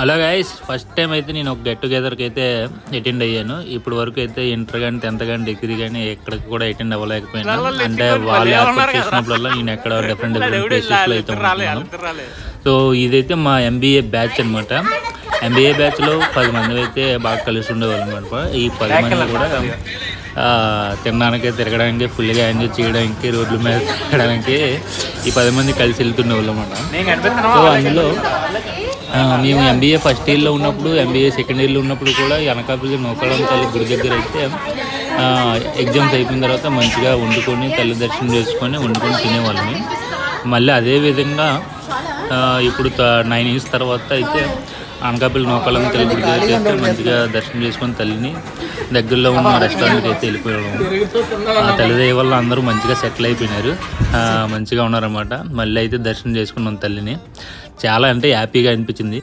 Hello guys, first time అయితే నేను ఒక గెట్ టుగెదర్కి అయితే అటెండ్ అయ్యాను. ఇప్పుడు వరకు అయితే ఇంటర్ కానీ 10th కానీ డిగ్రీ కానీ ఎక్కడికి కూడా అటెండ్ అవ్వలేకపోయినా. అంటే వాళ్ళు ఏర్పాటు చేసినప్పుడల్లా నేను ఎక్కడ డిఫరెంట్ ప్లేసెస్లో అయితే ఉంటున్నాను. సో ఇదైతే మా MBA బ్యాచ్ అనమాట. MBA బ్యాచ్లో 10 మంది అయితే బాగా కలిసి ఉండేవాళ్ళు అనమాట. ఈ 10 మంది కూడా తినడానికి, తిరగడానికి, ఫుల్గా ఎంజాయ్ చేయడానికి, రోడ్ల మీద తిరగడానికి ఈ 10 మంది కలిసి వెళ్తుండేవాళ్ళు అనమాట. సో అందులో మేము MBA ఫస్ట్ ఇయర్లో ఉన్నప్పుడు, MBA సెకండ్ ఇయర్లో ఉన్నప్పుడు కూడా అనకాపల్లి నూకాళమ్మ తల్లి గుడి దగ్గర అయితే ఎగ్జామ్స్ అయిపోయిన తర్వాత మంచిగా వండుకొని తల్లి దర్శనం చేసుకొని వండుకొని తినేవాళ్ళని. మళ్ళీ అదేవిధంగా ఇప్పుడు 9 years తర్వాత అయితే అనకాపల్లి నూకాళమ్మ తల్లి గుడి దగ్గరికి అయితే మంచిగా దర్శనం చేసుకొని తల్లిని దగ్గరలో ఉన్న రెస్టారెంట్కి అయితే వెళ్ళిపోయాము. ఆ తల్లి దయ వల్ల అందరూ మంచిగా సెటిల్ అయిపోయినారు, మంచిగా ఉన్నారన్నమాట. మళ్ళీ అయితే దర్శనం చేసుకున్నాం తల్లిని. చాలా అంటే హ్యాపీగా అనిపించింది.